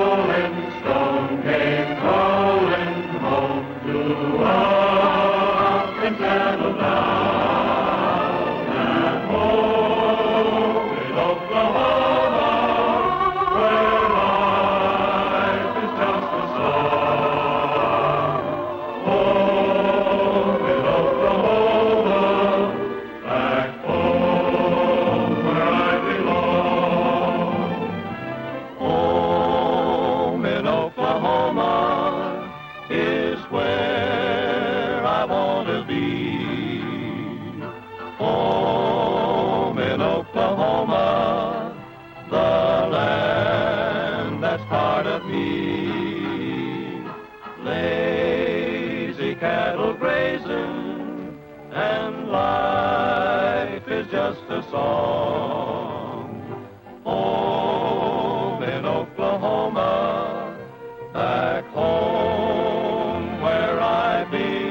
rolling stone came rolling home to us and settled down at home in Oklahoma, where life is just a song. Home in Oklahoma, back home where I belong. Home in Oklahoma is where I want to be. Home in Oklahoma, the land that's part of me. Lazy cattle grazing, and life is just a song. Home in Oklahoma, back home where I belong.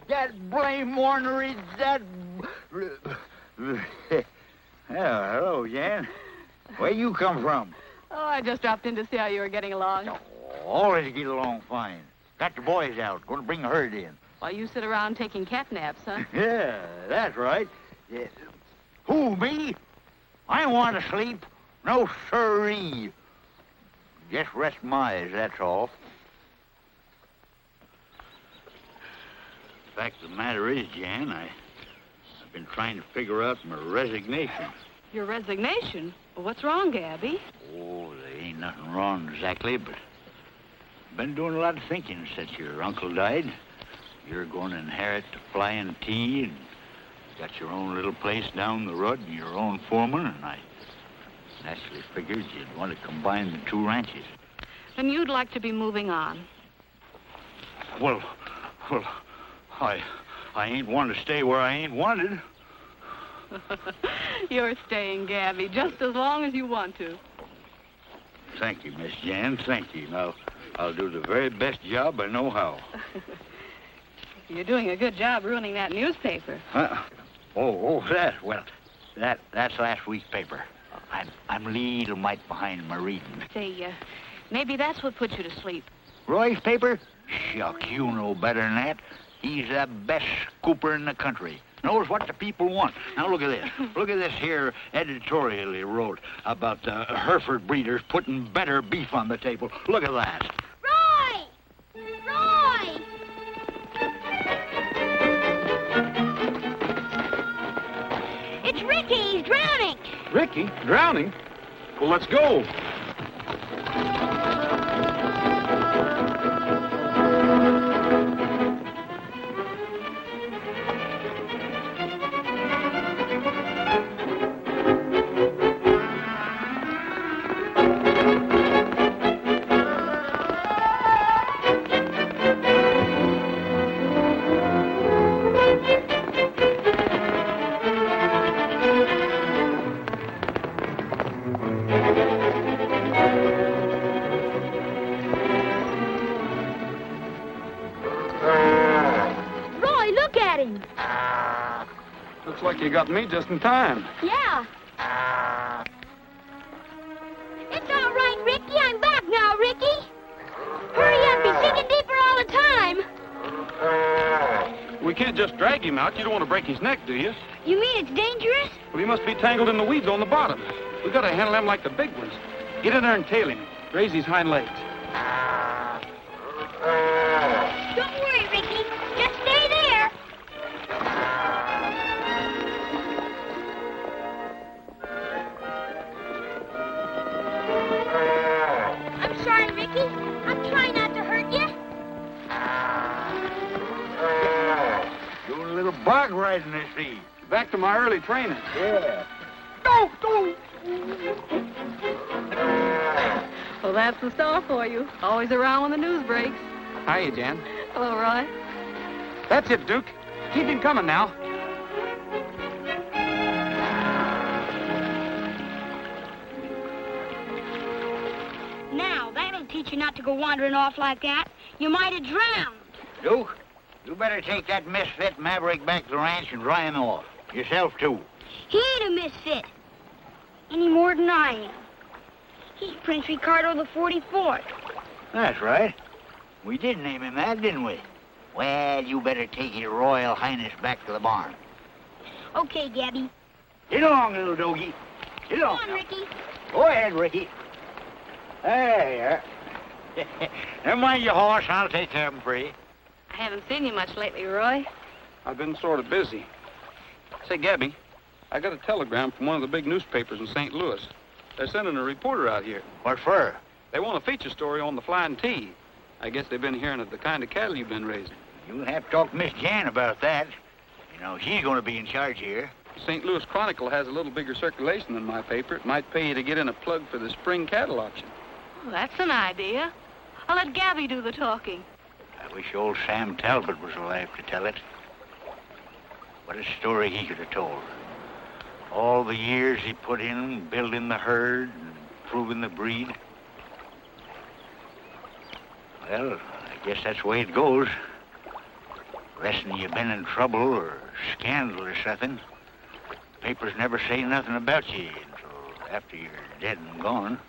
That blame ornery, that... hello, Jan. Where you come from? Oh, I just dropped in to see how you were getting along. Always get along fine. Got the boys out. Going to bring the herd in. While you sit around taking cat naps, huh? Yeah, that's right. Yeah. Who, me? I want to sleep. No siree. Just rest my eyes, that's all. The fact of the matter is, Jan, I've been trying to figure out my resignation. Your resignation? Well, what's wrong, Gabby? Oh, there ain't nothing wrong exactly, but I've been doing a lot of thinking since your uncle died. You're going to inherit the Flying T and got your own little place down the road and your own foreman, and I naturally figured you'd want to combine the two ranches. Then you'd like to be moving on. Well, I ain't want to stay where I ain't wanted. You're staying, Gabby, just as long as you want to. Thank you, Miss Jan, thank you. Now, I'll do the very best job I know how. You're doing a good job ruining that newspaper. Huh? Oh, that. Well, that's last week's paper. I'm a little mite behind my reading. Say, maybe that's what put you to sleep. Roy's paper? Shuck, you know better than that. He's the best scooper in the country. Knows what the people want. Now, look at this. Look at this here editorial he wrote about the Hereford breeders putting better beef on the table. Look at that. Roy! Roy! It's Ricky. He's drowning. Ricky? Drowning? Well, let's go. Looks like you got me just in time. Yeah. It's all right, Ricky. I'm back now, Ricky. Hurry up. He's sinking deeper all the time. We can't just drag him out. You don't want to break his neck, do you? You mean it's dangerous? Well, he must be tangled in the weeds on the bottom. We got to handle him like the big ones. Get in there and tail him. Raise his hind legs. Don't worry, Ricky. Just stay there. I'm sorry, Ricky. I'm trying not to hurt you. Doing a little bog riding, I see. Back to my early training. Yeah. Go, go! Well, that's the star for you. Always around when the news breaks. Hiya, Jan. Hello, Roy. That's it, Duke. Keep him coming now. teach you not to go wandering off like that. You might have drowned. Duke, you better take that misfit Maverick back to the ranch and dry him off. Yourself, too. He ain't a misfit. Any more than I am. He's Prince Ricardo the 44th. That's right. We did name him that, didn't we? Well, you better take your Royal Highness back to the barn. Okay, Gabby. Get along, little doggy. Get Come along. on, Ricky. Go ahead, Ricky. There you are. Never mind your horse. I'll take care of him for you. I haven't seen you much lately, Roy. I've been sort of busy. Say, Gabby, I got a telegram from one of the big newspapers in St. Louis. They're sending a reporter out here. What for? They want a feature story on the Flying T. I guess they've been hearing of the kind of cattle you've been raising. You'll have to talk to Miss Jan about that. You know, she's going to be in charge here. St. Louis Chronicle has a little bigger circulation than my paper. It might pay you to get in a plug for the spring cattle auction. Oh, that's an idea. I'll let Gabby do the talking. I wish old Sam Talbot was alive to tell it. What a story he could have told. All the years he put in building the herd and improving the breed. Well, I guess that's the way it goes. Less'n you've been in trouble or scandal or something, papers never say nothing about you until after you're dead and gone.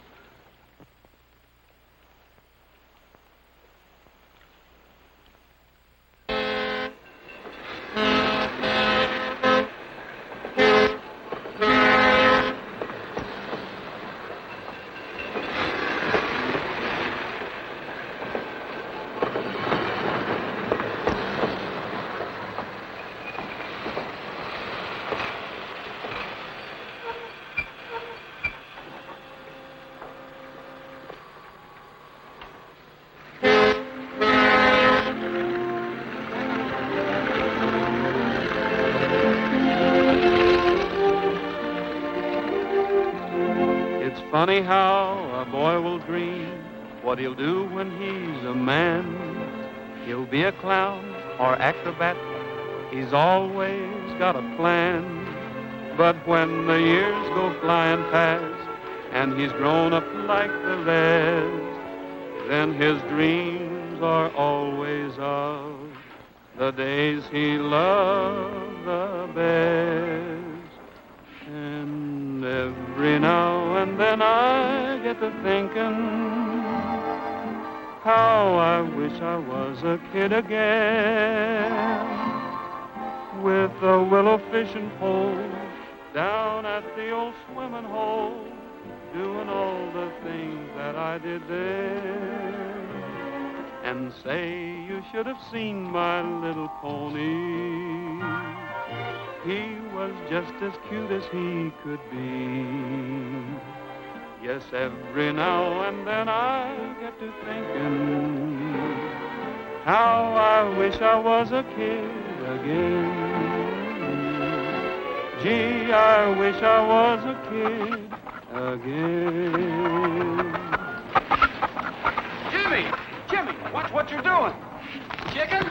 Funny how a boy will dream what he'll do when he's a man. He'll be a clown or acrobat. He's always got a plan. But when the years go flying past and he's grown up like the rest, then his dreams are always of the days he loved the best. And every now and then I get to thinking how I wish I was a kid again, with a willow fishing pole down at the old swimming hole, doing all the things that I did there. And say, you should have seen my little pony. He was just as cute as he could be. Yes, every now and then I get to thinking how I wish I was a kid again. Gee, I wish I was a kid again. Jimmy, watch what you're doing. Chicken?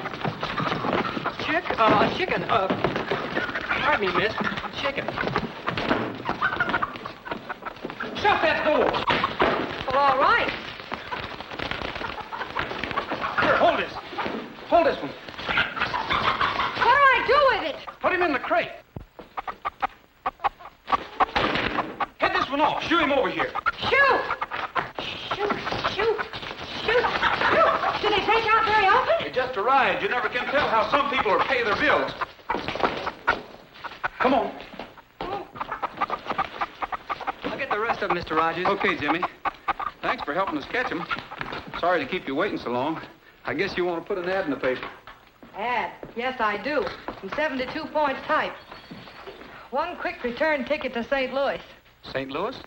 Chicken. Pardon me, miss. Chicken. Shut that door. Well, all right. Here, hold this. Hold this one. What do I do with it? Put him in the crate. Head this one off. Shoo him over here. Shoot! Shoot! Do they break out very often? They just arrived. You never can tell how some people are pay their bills. Come on. I'll get the rest of them, Mr. Rogers. Okay, Jimmy. Thanks for helping us catch him. Sorry to keep you waiting so long. I guess you want to put an ad in the paper. Ad? Yes, I do. From 72 points type. One quick return ticket to St. Louis. St. Louis?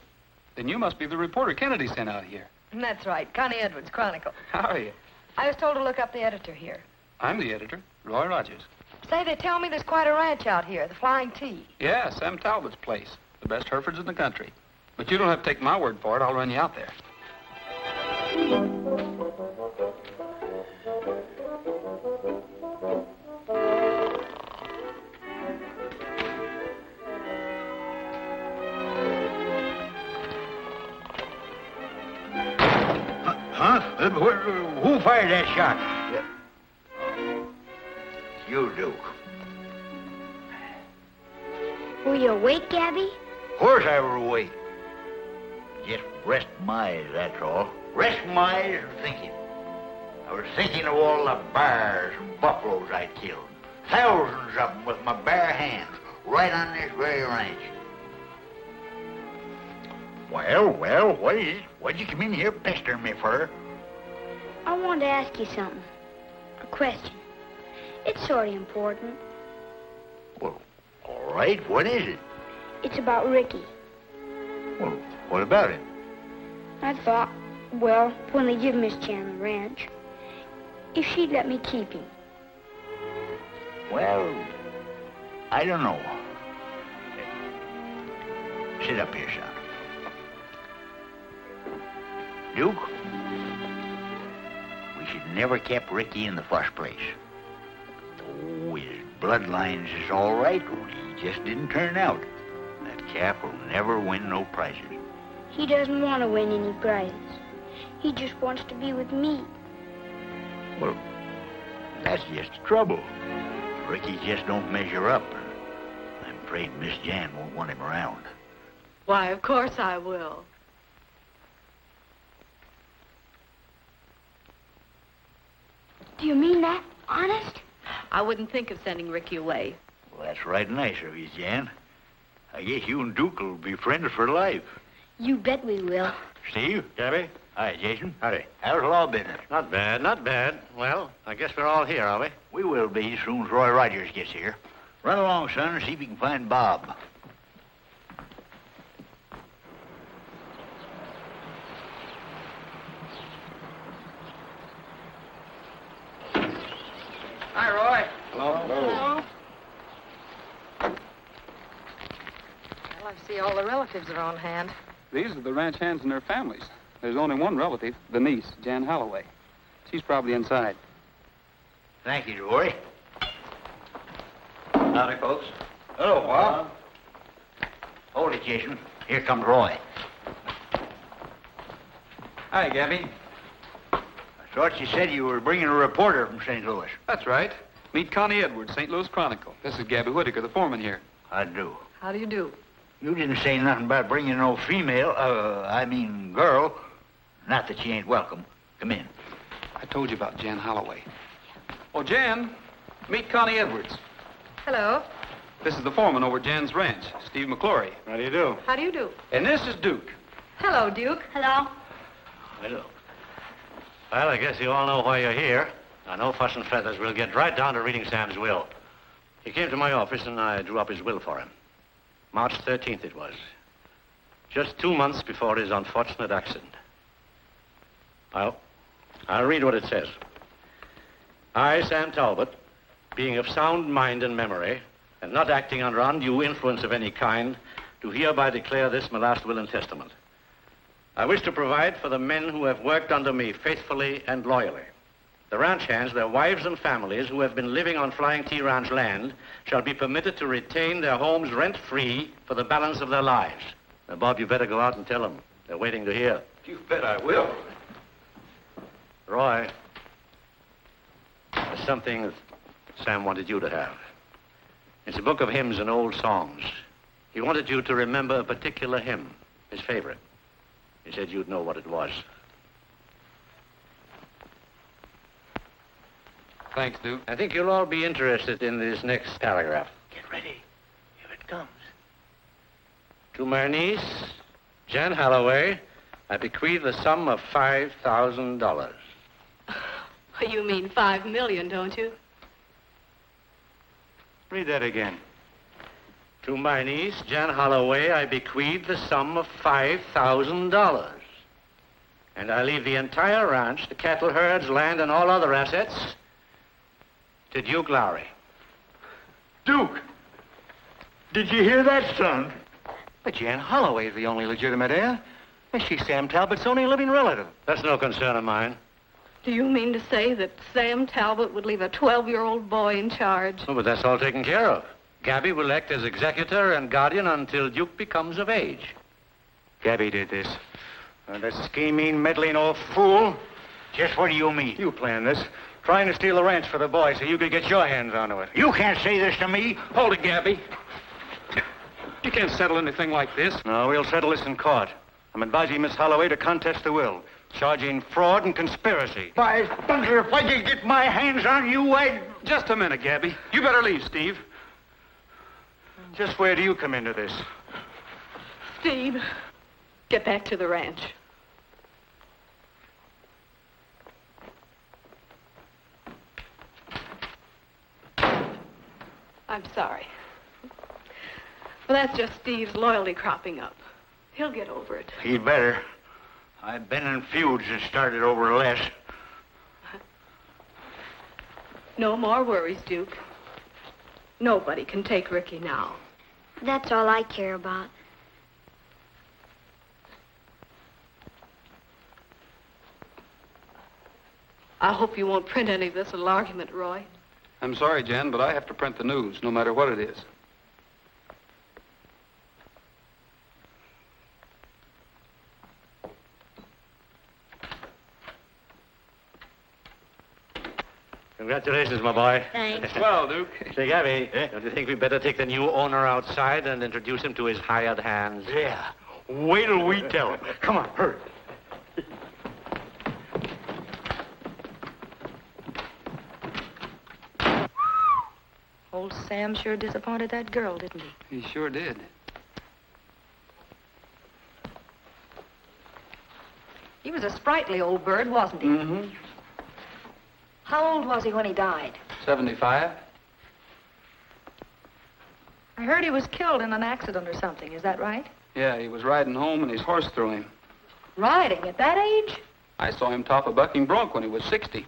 Then you must be the reporter Kennedy sent out here. That's right, Connie Edwards, Chronicle. How are you? I was told to look up the editor here. I'm the editor, Roy Rogers. Say, they tell me there's quite a ranch out here, the Flying T. Yeah, Sam Talbot's place. The best Herefords in the country. But you don't have to take my word for it. I'll run you out there. Huh? Who fired that shot? You, Duke. Were you awake, Gabby? Of course I was awake. Just rest my eyes, that's all. Rest my eyes and thinking. I was thinking of all the bears and buffaloes I killed. Thousands of them with my bare hands, right on this very ranch. Well, what is it? What'd you come in here pestering me for? I wanted to ask you something. A question. It's sort of important. Well, all right, what is it? It's about Ricky. Well, what about it? I thought, well, when they give Miss Jan the ranch, if she'd let me keep him. Well, I don't know. Sit up here, son. Duke, we should never kept Ricky in the first place. Oh, his bloodlines is all right, only he just didn't turn out. That calf will never win no prizes. He doesn't want to win any prizes. He just wants to be with me. Well, that's just the trouble. Ricky just don't measure up. I'm afraid Miss Jan won't want him around. Why, of course I will. Do you mean that? Honest? I wouldn't think of sending Ricky away. Well, that's right nice of you, Jan. I guess you and Duke will be friends for life. You bet we will. Steve? Gabby? Hi, Jason. Howdy. How's law business? Not bad, not bad. Well, I guess we're all here, are we? We will be as soon as Roy Rogers gets here. Run along, son, and see if you can find Bob. Hi, Roy. Hello. Well, I see all the relatives are on hand. These are the ranch hands and their families. There's only one relative, the niece, Jan Holloway. She's probably inside. Thank you, Roy. Howdy, folks. Hello, Bob. Hold it, Jason. Here comes Roy. Hi, Gabby. I thought you said you were bringing a reporter from St. Louis. That's right. Meet Connie Edwards, St. Louis Chronicle. This is Gabby Whitaker, the foreman here. I do. How do you do? You didn't say nothing about bringing no girl. Not that she ain't welcome. Come in. I told you about Jan Holloway. Oh, Jan, meet Connie Edwards. Hello. This is the foreman over at Jan's ranch, Steve McClory. How do you do? How do you do? And this is Duke. Hello, Duke. Hello. Hello. Well, I guess you all know why you're here. Now, no fuss and feathers. We'll get right down to reading Sam's will. He came to my office, and I drew up his will for him. March 13th it was. Just 2 months before his unfortunate accident. I'll read what it says. I, Sam Talbot, being of sound mind and memory, and not acting under undue influence of any kind, do hereby declare this my last will and testament. I wish to provide for the men who have worked under me faithfully and loyally. The ranch hands, their wives and families who have been living on Flying T Ranch land shall be permitted to retain their homes rent-free for the balance of their lives. Now, Bob, you better go out and tell them. They're waiting to hear. You bet I will. Roy, there's something that Sam wanted you to have. It's a book of hymns and old songs. He wanted you to remember a particular hymn, his favorite. He said you'd know what it was. Thanks, Duke. I think you'll all be interested in this next paragraph. Get ready. Here it comes. To my niece, Jan Holloway, I bequeath the sum of $5,000. You mean 5 million, don't you? Read that again. To my niece, Jan Holloway, I bequeath the sum of $5,000. And I leave the entire ranch, the cattle herds, land, and all other assets to Duke Lowry. Duke! Did you hear that, son? But Jan Holloway is the only legitimate heir. And she's Sam Talbot's only living relative. That's no concern of mine. Do you mean to say that Sam Talbot would leave a 12-year-old boy in charge? Oh, but that's all taken care of. Gabby will act as executor and guardian until Duke becomes of age. Gabby did this. That scheming, meddling old fool. Just what do you mean? You planned this. Trying to steal the ranch for the boy so you could get your hands onto it. You can't say this to me. Hold it, Gabby. You can't settle anything like this. No, we'll settle this in court. I'm advising Miss Holloway to contest the will, charging fraud and conspiracy. By thunder, if I could get my hands on you, I'd... Just a minute, Gabby. You better leave, Steve. Just where do you come into this? Steve, get back to the ranch. I'm sorry. Well, that's just Steve's loyalty cropping up. He'll get over it. He'd better. I've been in feuds and started over less. No more worries, Duke. Nobody can take Ricky now. That's all I care about. I hope you won't print any of this little argument, Roy. I'm sorry, Jen, but I have to print the news, no matter what it is. Congratulations, my boy. Thanks. Well, Duke. Say, Gabby, don't you think we'd better take the new owner outside and introduce him to his hired hands? Yeah. Wait till we tell him. Come on, hurry. Old Sam sure disappointed that girl, didn't he? He sure did. He was a sprightly old bird, wasn't he? Mm-hmm. How old was he when he died? 75. I heard he was killed in an accident or something. Is that right? Yeah, he was riding home and his horse threw him. Riding at that age? I saw him top a bucking bronc when he was 60.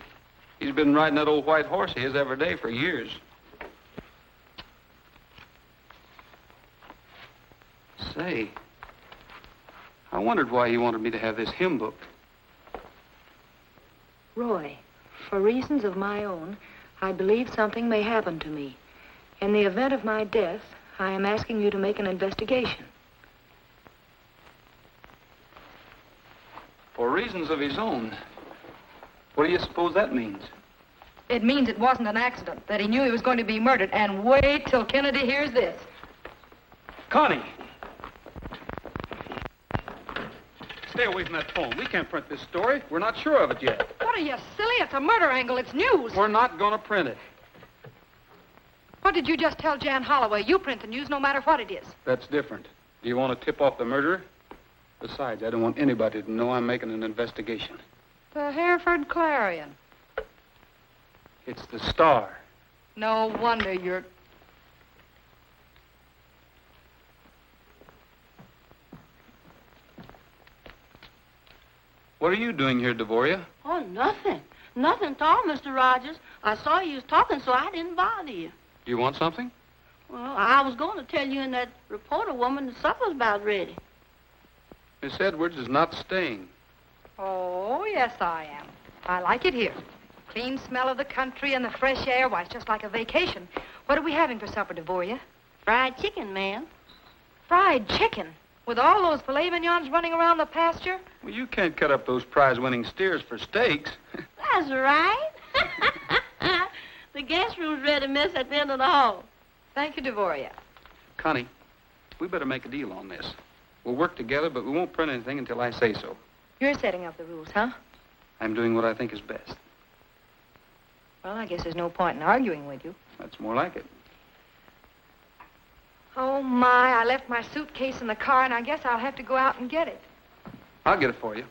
He's been riding that old white horse of his every day for years. Say, I wondered why he wanted me to have this hymn book. Roy, for reasons of my own, I believe something may happen to me. In the event of my death, I am asking you to make an investigation. For reasons of his own. What do you suppose that means? It means it wasn't an accident, that he knew he was going to be murdered. And wait till Kennedy hears this. Connie! Stay away from that phone. We can't print this story. We're not sure of it yet. What are you, silly? It's a murder angle. It's news. We're not going to print it. What did you just tell Jan Holloway? You print the news no matter what it is. That's different. Do you want to tip off the murderer? Besides, I don't want anybody to know I'm making an investigation. The Hereford Clarion. It's the Star. No wonder you're... What are you doing here, Devoria? Oh, nothing. Nothing at all, Mr. Rogers. I saw you was talking, so I didn't bother you. Do you want something? Well, I was going to tell you and that reporter woman the supper's about ready. Miss Edwards is not staying. Oh, yes, I am. I like it here. Clean smell of the country and the fresh air. Why, it's just like a vacation. What are we having for supper, Devoria? Fried chicken, ma'am. Fried chicken? With all those filet mignons running around the pasture? Well, you can't cut up those prize-winning steers for steaks. That's right. The guest room's ready, miss, at the end of the hall. Thank you, Devoria. Connie, we better make a deal on this. We'll work together, but we won't print anything until I say so. You're setting up the rules, huh? I'm doing what I think is best. Well, I guess there's no point in arguing with you. That's more like it. Oh, my, I left my suitcase in the car, and I guess I'll have to go out and get it. I'll get it for you.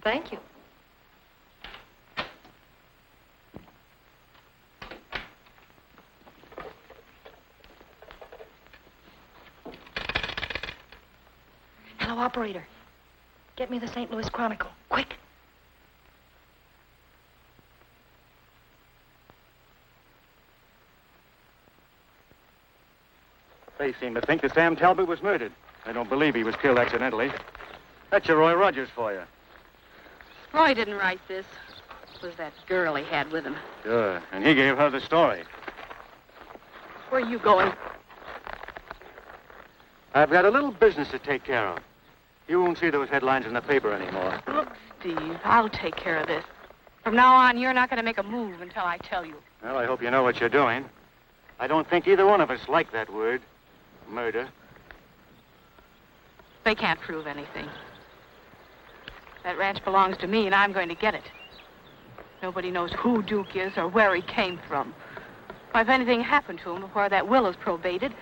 Thank you. Hello, operator. Get me the St. Louis Chronicle. Quick. They seem to think that Sam Talbot was murdered. I don't believe he was killed accidentally. That's your Roy Rogers for you. Roy didn't write this. It was that girl he had with him. Sure, and he gave her the story. Where are you going? I've got a little business to take care of. You won't see those headlines in the paper anymore. Look, Steve, I'll take care of this. From now on, you're not going to make a move until I tell you. Well, I hope you know what you're doing. I don't think either one of us like that word. Murder. They can't prove anything. That ranch belongs to me, and I'm going to get it. Nobody knows who Duke is or where he came from. If anything happened to him before that will is probated...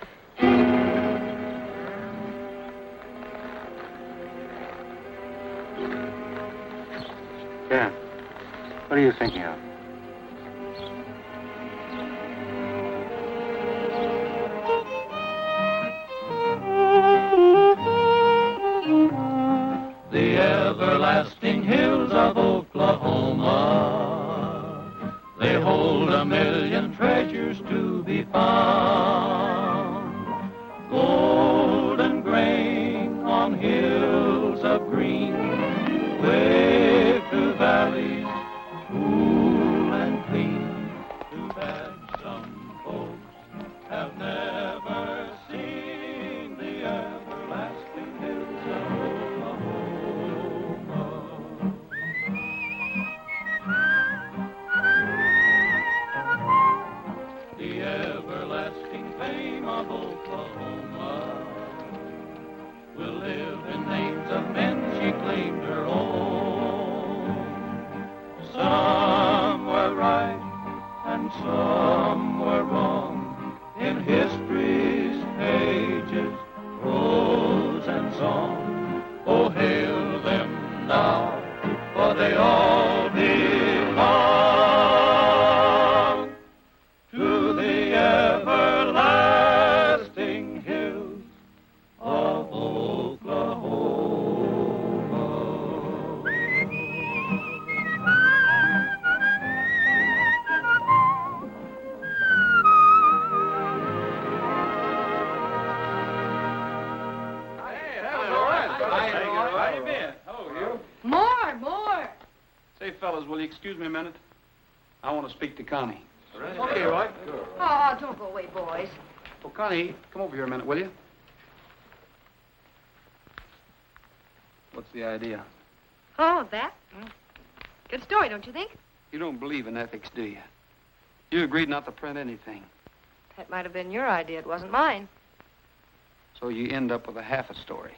Yeah. What are you thinking of? The everlasting hills of Oklahoma, they hold 1,000,000 treasures to be found. Golden grain on hills of green, way through valleys, cool and clean. Too bad some folks have never seen the everlasting hills of Oklahoma. The everlasting fame of Oklahoma will live in names of men she claimed her own. Some were right and some were wrong in history's pages, prose and song. Oh, hail them now, for they all belong to the everlasting hills of Oklahoma. How you been? Oh, you? More. Say, fellas, will you excuse me a minute? I want to speak to Connie. Okay, Roy. Oh, don't go away, boys. Well, Connie, come over here a minute, will you? What's the idea? Oh, that? Good story, don't you think? You don't believe in ethics, do you? You agreed not to print anything. That might have been your idea. It wasn't mine. So you end up with a half a story.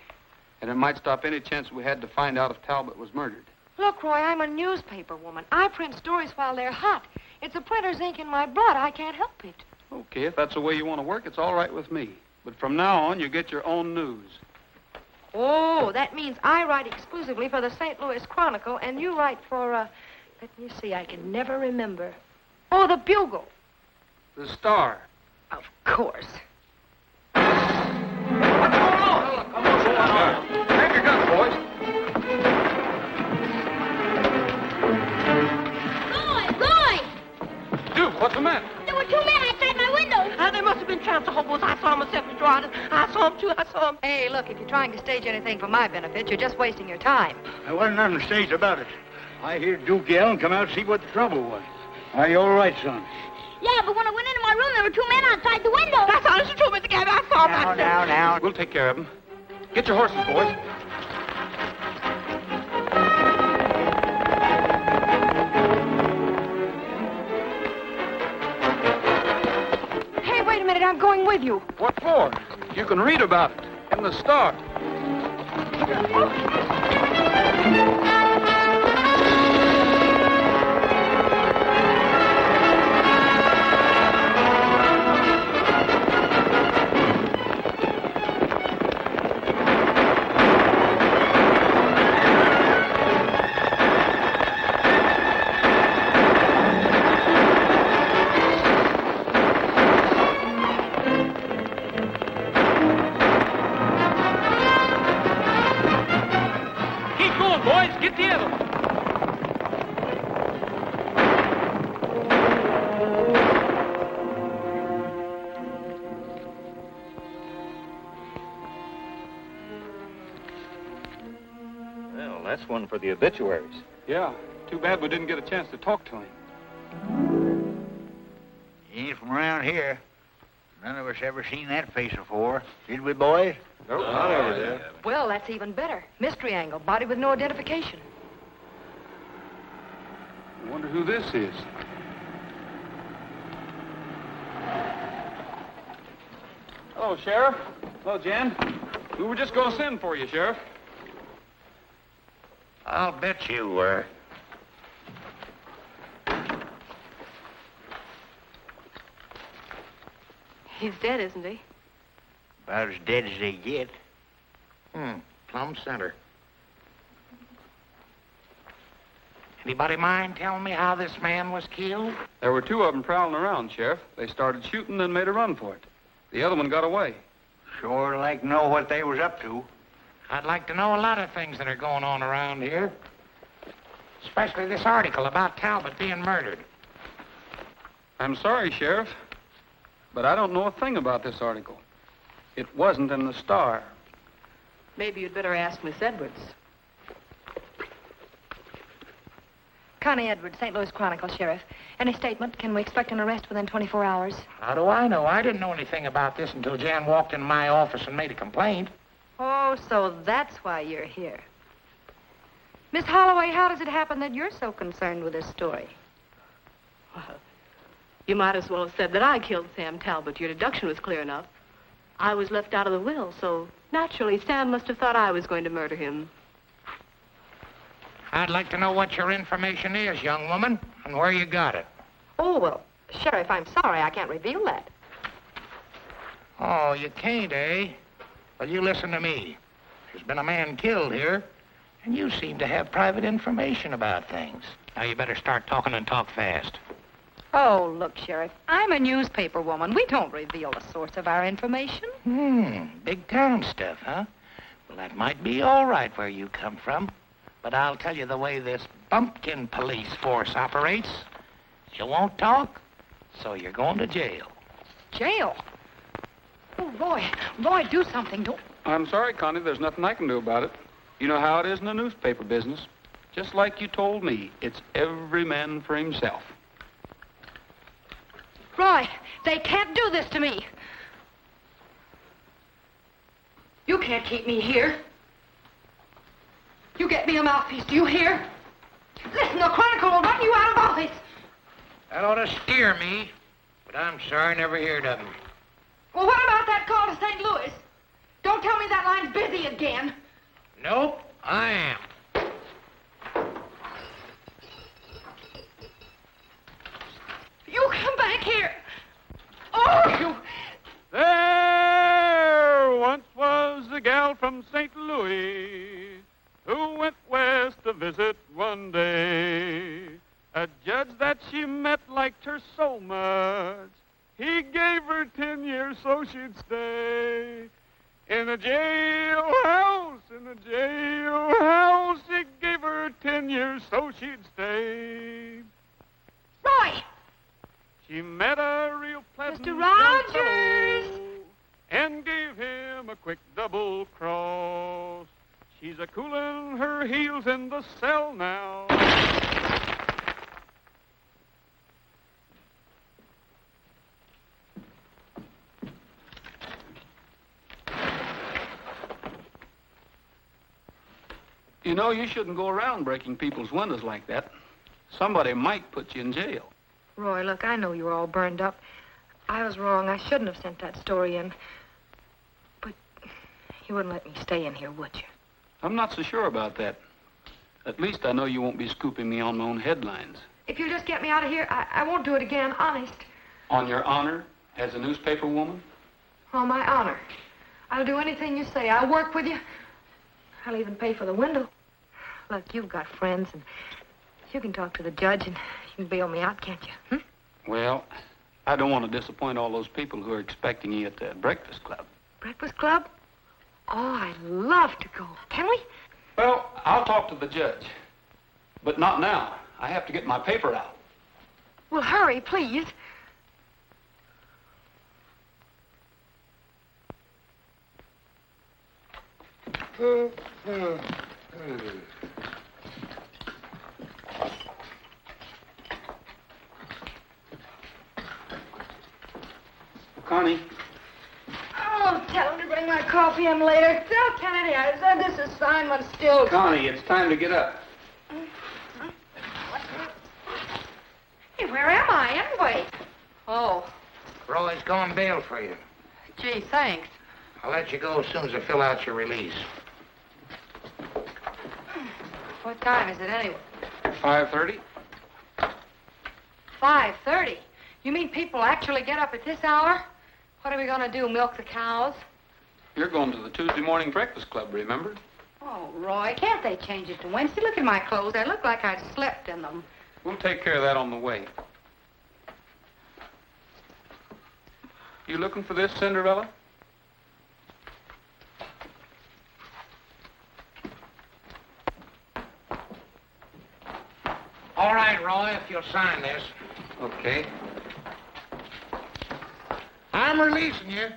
And it might stop any chance we had to find out if Talbot was murdered. Look, Roy, I'm a newspaper woman. I print stories while they're hot. It's a printer's ink in my blood. I can't help it. Okay, if that's the way you want to work, it's all right with me. But from now on, you get your own news. Oh, that means I write exclusively for the St. Louis Chronicle, and you write for, let me see, I can never remember. Oh, the Bugle. The Star. Of course. Take your guns, boys. Roy! Duke, what's the matter? There were 2 men outside my window. They must have been tramps or hobos. I saw them myself, Mr. Rogers. I saw them, too. I saw them. Hey, look, if you're trying to stage anything for my benefit, you're just wasting your time. There wasn't nothing staged about it. I heard Duke yell and come out to see what the trouble was. Are you all right, son? Yeah, but when I went into my room, there were 2 men outside the window. That's honest truth, Mr. Gabby. I saw them. Now. We'll take care of them. Get your horses, boys. Hey, wait a minute, I'm going with you. What for? You can read about it in the Star. That's one for the obituaries. Yeah, too bad we didn't get a chance to talk to him. He ain't from around here. None of us ever seen that face before. Did we, boys? Nope, not ever did. Well, that's even better. Mystery angle, body with no identification. I wonder who this is. Hello, Sheriff. Hello, Jan. We were just going to send for you, Sheriff. I'll bet you were. He's dead, isn't he? About as dead as they get. Plumb center. Anybody mind telling me how this man was killed? There were two of them prowling around, Sheriff. They started shooting and made a run for it. The other one got away. Sure like to know what they was up to. I'd like to know a lot of things that are going on around here. Especially this article about Talbot being murdered. I'm sorry, Sheriff, but I don't know a thing about this article. It wasn't in the Star. Maybe you'd better ask Miss Edwards. Connie Edwards, St. Louis Chronicle, Sheriff. Any statement? Can we expect an arrest within 24 hours? How do I know? I didn't know anything about this until Jan walked in my office and made a complaint. Oh, so that's why you're here. Miss Holloway, how does it happen that you're so concerned with this story? Well, you might as well have said that I killed Sam Talbot. Your deduction was clear enough. I was left out of the will, so naturally Sam must have thought I was going to murder him. I'd like to know what your information is, young woman, and where you got it. Oh, well, Sheriff, I'm sorry. I can't reveal that. Oh, you can't, eh? Well, you listen to me. There's been a man killed here, and you seem to have private information about things. Now, you better start talking and talk fast. Oh, look, Sheriff, I'm a newspaper woman. We don't reveal the source of our information. Big town stuff, huh? Well, that might be all right where you come from. But I'll tell you the way this bumpkin police force operates. You won't talk, so you're going to jail. Jail? Oh, Roy, do something. Don't... I'm sorry, Connie. There's nothing I can do about it. You know how it is in the newspaper business. Just like you told me, it's every man for himself. Roy, they can't do this to me. You can't keep me here. You get me a mouthpiece, do you hear? Listen, the Chronicle will run you out of office. That ought to scare me, but I'm sorry I never heard of him. Well, what about that call to St. Louis? Don't tell me that line's busy again. Nope, I am. You come back here. Oh, you... There once was a gal from St. Louis who went west to visit one day. A judge that she met liked her so much, he gave her 10 years so she'd stay. In a jailhouse, he gave her 10 years so she'd stay. Roy! She met a real pleasant Mr. young Rogers! fellow and gave him a quick double cross. She's a coolin' her heels in the cell now. You know, you shouldn't go around breaking people's windows like that. Somebody might put you in jail. Roy, look, I know you're all burned up. I was wrong. I shouldn't have sent that story in. But you wouldn't let me stay in here, would you? I'm not so sure about that. At least I know you won't be scooping me on my own headlines. If you'll just get me out of here, I won't do it again, honest. On your honor as a newspaper woman? On my honor. I'll do anything you say. I'll work with you. I'll even pay for the window. Look, you've got friends, and you can talk to the judge, and you can bail me out, can't you? Well, I don't want to disappoint all those people who are expecting you at the Breakfast Club. Breakfast Club? Oh, I'd love to go. Can we? Well, I'll talk to the judge. But not now. I have to get my paper out. Well, hurry, please. Connie. Oh, tell him to bring my coffee in later. Tell Kennedy I said this assignment still... Connie, it's time to get up. Hey, where am I, anyway? Oh, Roy's gone bail for you. gee, thanks. I'll let you go as soon as I fill out your release. What time is it, anyway? 5:30. 5:30. You mean people actually get up at this hour? What are we going to do, milk the cows? You're going to the Tuesday morning breakfast club, remember? Oh, Roy, can't they change it to Wednesday? Look at my clothes. I look like I'd slept in them. We'll take care of that on the way. You looking for this, Cinderella? All right, Roy, if you'll sign this. Okay. I'm releasing you,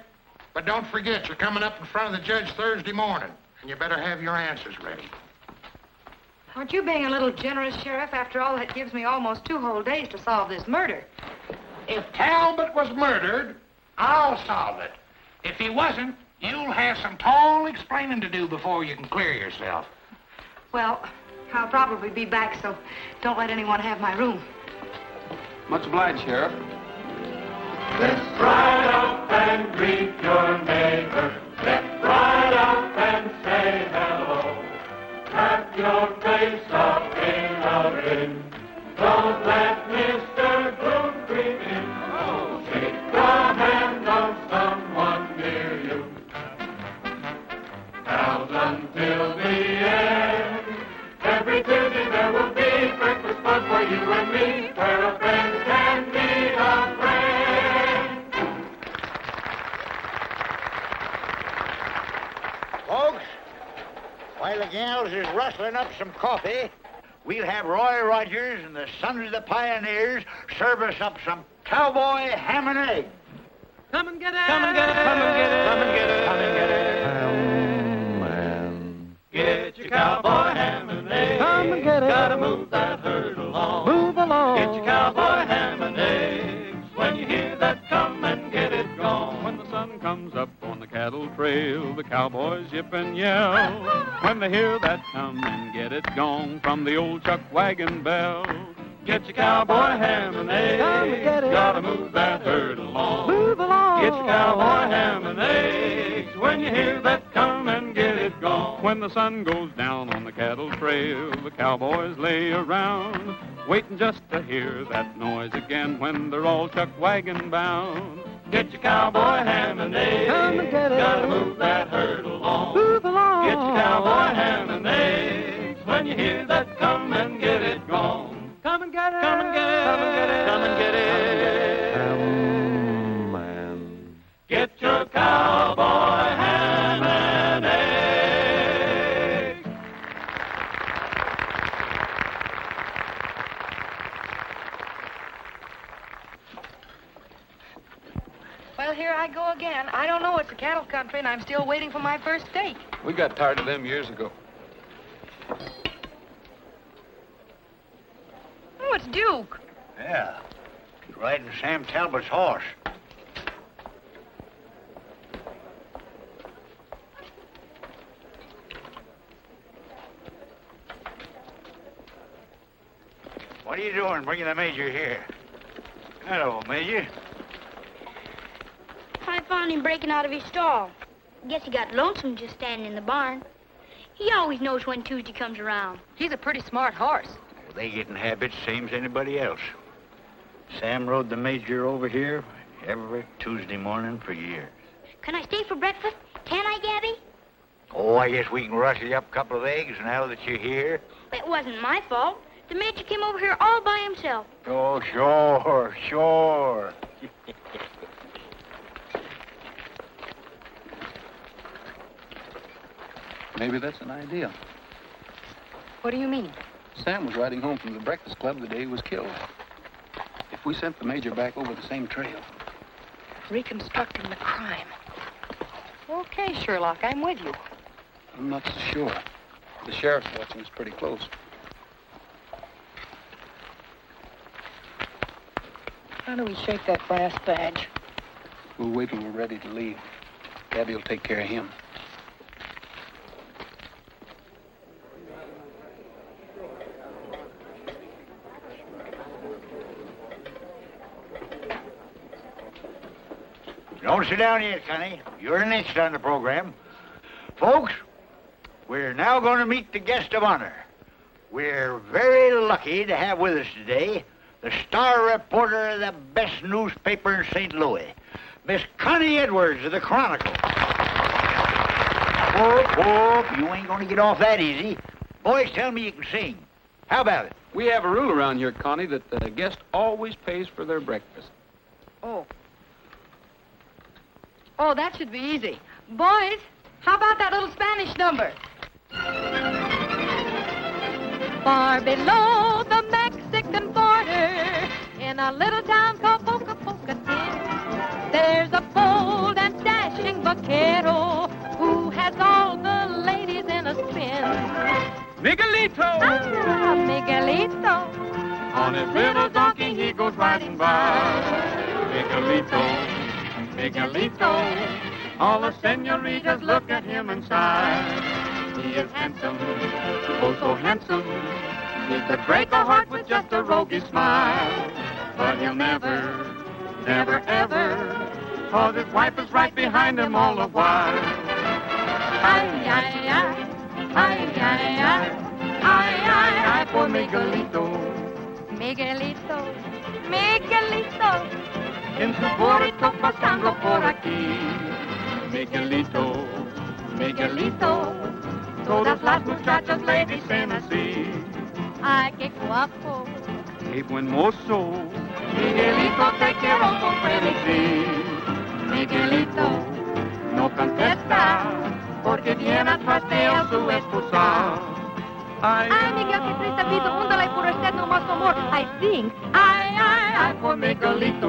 but don't forget you're coming up in front of the judge Thursday morning, and you better have your answers ready. Aren't you being a little generous, Sheriff? After all, that gives me almost 2 whole days to solve this murder. If Talbot was murdered, I'll solve it. If he wasn't, you'll have some tall explaining to do before you can clear yourself. Well, I'll probably be back, so don't let anyone have my room. Much obliged, Sheriff. Let's ride up and greet your neighbor. Let's ride up and say hello. Wrap your face up in a ring. Don't let Mr. Gloom creep in. Shake the hand of someone near you. Pals until the end. Every Tuesday there will be breakfast fun for you and me, where a friend can meet a friend. Folks, while the gals is rustling up some coffee, we'll have Roy Rogers and the Sons of the Pioneers serve us up some cowboy ham and eggs. Come and get it! Come and get it! Come and get it! Come and get it! Come and get it! Get your cowboy ham and eggs. Come and get it. Gotta move that herd along. Move along. Get your cowboy ham and eggs. When you hear that, come and get it gone. When the sun comes up on the cattle trail, the cowboys yip and yell. When they hear that, come and get it gone from the old chuck wagon bell. Get your cowboy ham and eggs. Come and get it. Gotta move that herd along. Move along. Get your cowboy ham and eggs. When you hear that, come and get it gone. When the sun goes down on the cattle trail, the cowboys lay around, waiting just to hear that noise again when they're all chuck wagon bound. Get your cowboy ham and eggs. Come and get it. Gotta move that herd along. Move along. Get your cowboy ham and eggs. When you hear that, come and get it gone. Come and get it. Come and get it. Come and get it. Come and get it. Man. Get your cowboy ham and eggs. Well, here I go again. I don't know. It's a cattle country, and I'm still waiting for my first steak. We got tired of them years ago. Oh, it's Duke. Yeah, he's riding Sam Talbot's horse. What are you doing bringing the Major here? Hello, Major. I found him breaking out of his stall. Guess he got lonesome just standing in the barn. He always knows when Tuesday comes around. He's a pretty smart horse. Well, they get in habits same as anybody else. Sam rode the Major over here every Tuesday morning for years. Can I stay for breakfast? Can I, Gabby? Oh, I guess we can rustle you up a couple of eggs now that you're here. It wasn't my fault. The Major came over here all by himself. Oh, sure, sure. Maybe that's an idea. What do you mean? Sam was riding home from the breakfast club the day he was killed. If we sent the Major back over the same trail. Reconstructing the crime. Okay, Sherlock, I'm with you. I'm not so sure. The sheriff's watching us pretty close. How do we shake that brass badge? We'll wait till we're ready to leave. Gabby will take care of him. Don't sit down yet, Connie. You're next on the program. Folks, we're now going to meet the guest of honor. We're very lucky to have with us today the star reporter of the best newspaper in St. Louis, Miss Connie Edwards of the Chronicle. Whoop, you ain't going to get off that easy. Boys tell me you can sing. How about it? We have a rule around here, Connie, that the guest always pays for their breakfast. Oh. Oh, that should be easy. Boys, how about that little Spanish number? Far below the Mexican border, in a little town called Pocatello, there's a bold and dashing vaquero who has all the ladies in a spin. Miguelito! Ah, Miguelito. On his little donkey he goes riding by. Miguelito, Miguelito. All the senoritas look at him and sigh. He is handsome, oh so handsome. He could break a heart with just a roguish smile. But he'll never, never, ever, 'cause his wife is right behind him all the while. Ay, ay, ay. Ay, ay, ay. Ay, ay, ay, for Miguelito. Miguelito, Miguelito. En su burrito pasando por aquí. Miguelito, Miguelito. Todas las muchachas le dicen así. Ay, qué guapo. Qué buen mozo. Miguelito, te quiero con frenesí. Miguelito no contesta porque viene atrás de él su esposa. Ay, Miguel, qué triste piso. Úndale por usted no más amor. I sing. Ay, ay, ay, por Miguelito.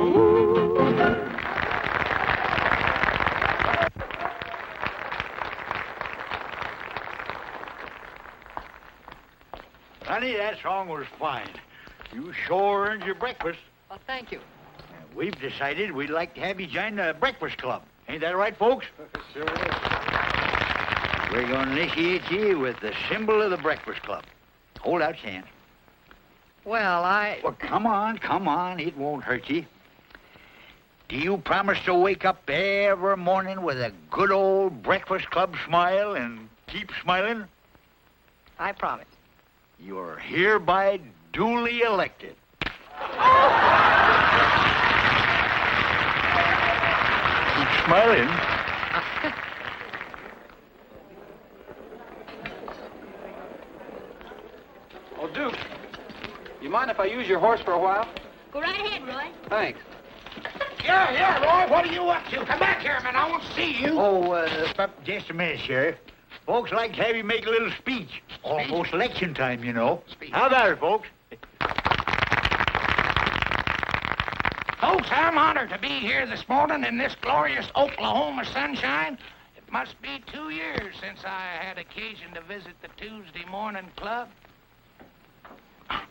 Honey, that song was fine. You sure earned your breakfast. Well, thank you. And we've decided we'd like to have you join the Breakfast Club. Ain't that right, folks? Sure is. We're going to initiate you with the symbol of the Breakfast Club. Hold out your hand. Well, Well, come on. It won't hurt you. Do you promise to wake up every morning with a good old Breakfast Club smile and keep smiling? I promise. You're hereby duly elected. Keep smiling. Oh, Duke, you mind if I use your horse for a while? Go right ahead, Roy. Thanks. Yeah, Roy, what are you up to? Come back here, man. I want to see you. Oh, just a minute, Sheriff. Folks like to have you make a little speech. Almost election time, you know. How about it, folks? Folks, I'm honored to be here this morning in this glorious Oklahoma sunshine. It must be 2 years since I had occasion to visit the Tuesday morning club.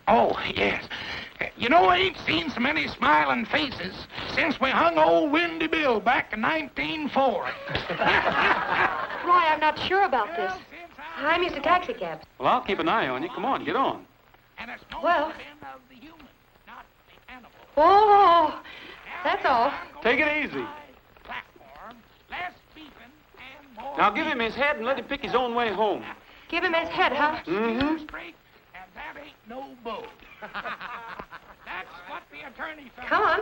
Oh, yes. You know, I ain't seen so many smiling faces since we hung old Windy Bill back in 1904. Roy, I'm not sure about this. I'm used to taxi cabs. Well, I'll keep an eye on you. Come on, get on. And it's no Well. sin of the human, not the animal. Oh, that's all. Take it easy. Platform, less beeping and more. Now give him his head and let him pick his own way home. Give him his head, huh? Mm-hmm. Straight, and that ain't no boat. That's what the attorney found. Come on.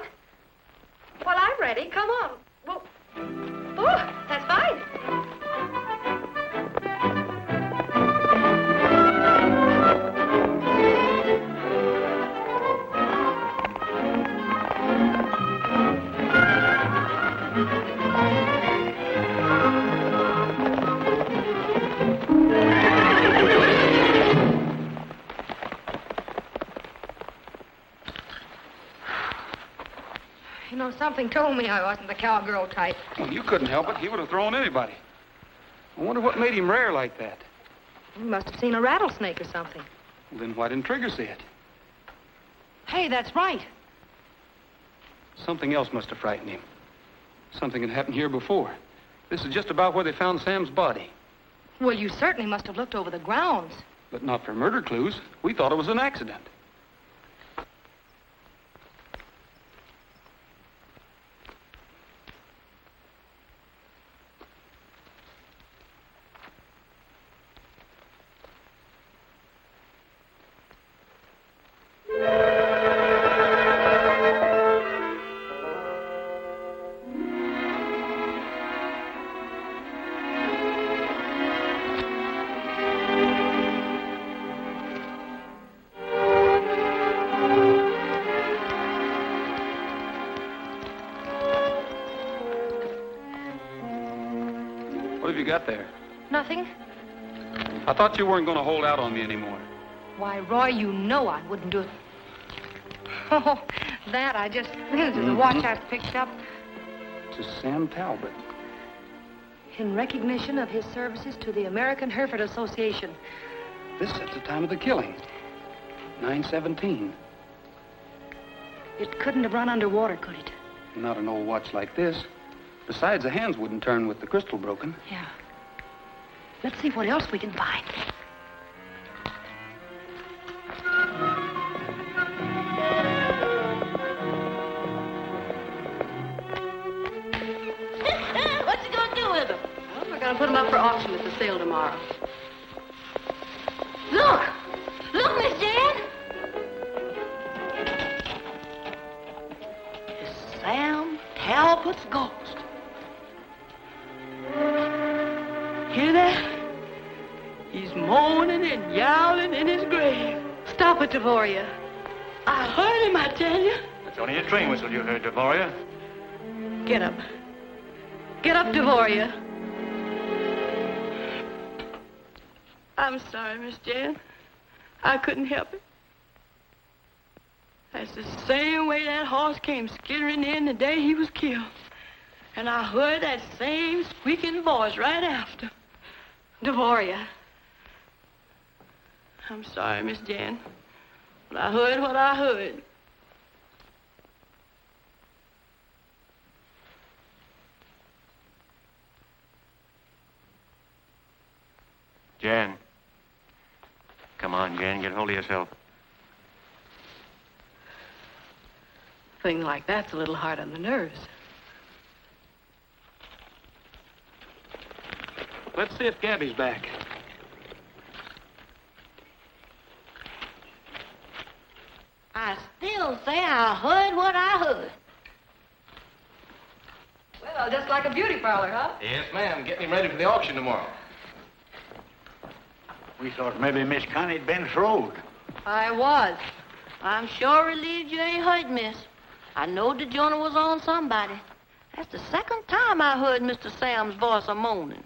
Well, I'm ready. Come on. Well, oh, that's fine. You know, something told me I wasn't the cowgirl type. Well, you couldn't help it. He would have thrown anybody. I wonder what made him rare like that. You must have seen a rattlesnake or something. Well, then why didn't Trigger see it? Hey, that's right. Something else must have frightened him. Something had happened here before. This is just about where they found Sam's body. Well, you certainly must have looked over the grounds. But not for murder clues. We thought it was an accident. got there? Nothing. I thought you weren't going to hold out on me anymore. Why, Roy, you know I wouldn't do it. Oh, that I just... This is the watch I picked up To Sam Talbot. in recognition of his services to the American Hereford Association. This is the time of the killing. 9:17. It couldn't have run underwater, could it? Not an old watch like this. Besides, the hands wouldn't turn with the crystal broken. Yeah. Let's see what else we can find. What you gonna do with them? Well, we're going to put them up for auction at the sale tomorrow. Look! Look, Miss Jan! It's Sam Talbot's ghost. Hear that? He's moaning and yowling in his grave. Stop it, Devoria. I heard him, I tell you. It's only a train whistle you heard, Devoria. Get up. Get up, Devoria. I'm sorry, Miss Jan. I couldn't help it. That's the same way that horse came skittering in the day he was killed. And I heard that same squeaking voice right after. Devoria. I'm sorry, Miss Jan, but I heard what I heard. Jan. Come on, Jan, get hold of yourself. Thing like that's a little hard on the nerves. Let's see if Gabby's back. I still say I heard what I heard. Well, just like a beauty parlor, huh? Yes, ma'am. Get him ready for the auction tomorrow. We thought maybe Miss Connie'd been throwed. I was. I'm sure relieved you ain't hurt, miss. I know the journal was on somebody. That's the second time I heard Mr. Sam's voice a-moaning.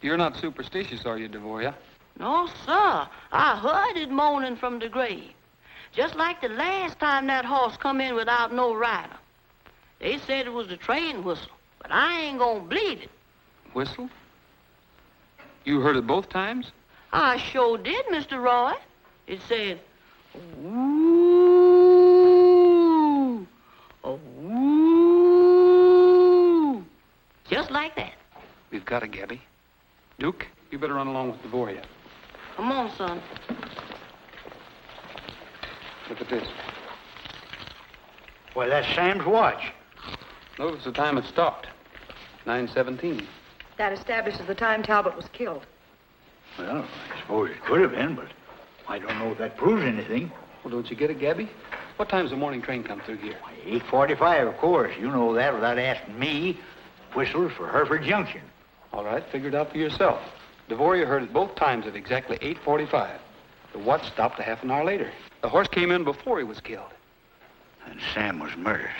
You're not superstitious, are you, Devoria? No, sir. I heard it moaning from the grave. Just like the last time that horse come in without no rider. They said it was the train whistle, but I ain't gonna believe it. Whistle? You heard it both times? I sure did, Mr. Roy. It said, ooh, ooh, just like that. We've got it, Gabby. Duke, you better run along with Devoria. Come on, son. Look at this. Why, that's Sam's watch. Notice the time it stopped. 9:17. That establishes the time Talbot was killed. Well, I suppose it could have been, but I don't know if that proves anything. Well, don't you get it, Gabby? What time's the morning train come through here? 8:45, of course. You know that without asking me. Whistles for Hereford Junction. All right, figure it out for yourself. Devoria heard it both times at exactly 8:45. The watch stopped a half an hour later. The horse came in before he was killed. And Sam was murdered.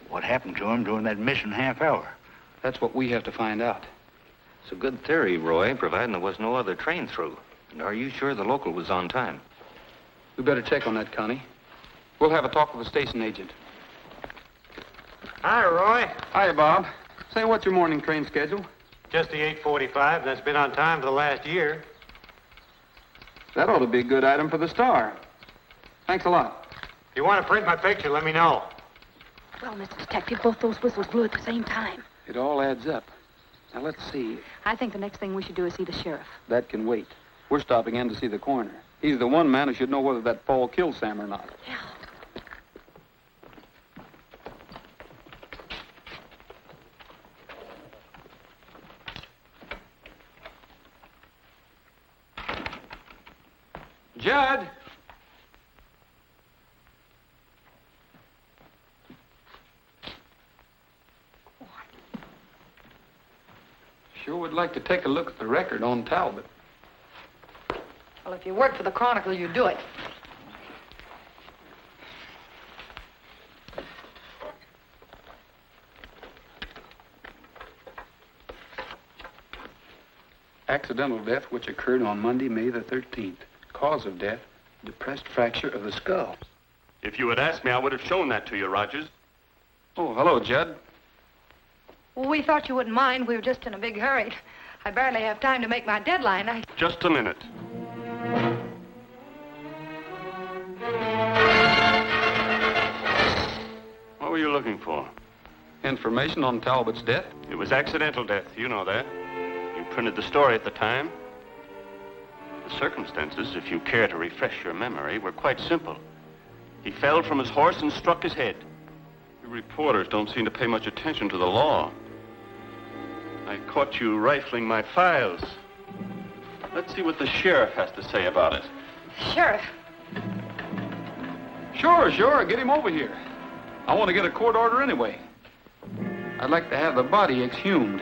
What happened to him during that missing half hour? That's what we have to find out. It's a good theory, Roy, providing there was no other train through. And are you sure the local was on time? We better check on that, Connie. We'll have a talk with the station agent. Hi, Roy. Hi, Bob. Say, what's your morning train schedule? Just the 8:45. That's been on time for the last year. That ought to be a good item for the Star. Thanks a lot. If you want to print my picture, let me know. Well, Mr. Detective, both those whistles blew at the same time. It all adds up. Now, let's see. I think the next thing we should do is see the sheriff. That can wait. We're stopping in to see the coroner. He's the one man who should know whether that fall killed Sam or not. Yeah. Judd! Sure would like to take a look at the record on Talbot. Well, if you work for the Chronicle, you do it. Accidental death which occurred on Monday, May the 13th. Cause of death, depressed fracture of the skull. If you had asked me, I would have shown that to you, Rogers. Oh, hello, Judd. Well, we thought you wouldn't mind. We were just in a big hurry. I barely have time to make my deadline. Just a minute. What were you looking for? Information on Talbot's death? It was accidental death. You know that. You printed the story at the time. The circumstances, if you care to refresh your memory, were quite simple. He fell from his horse and struck his head. You reporters don't seem to pay much attention to the law. I caught you rifling my files. Let's see what the sheriff has to say about it. Sheriff. Sure. Get him over here. I want to get a court order anyway. I'd like to have the body exhumed.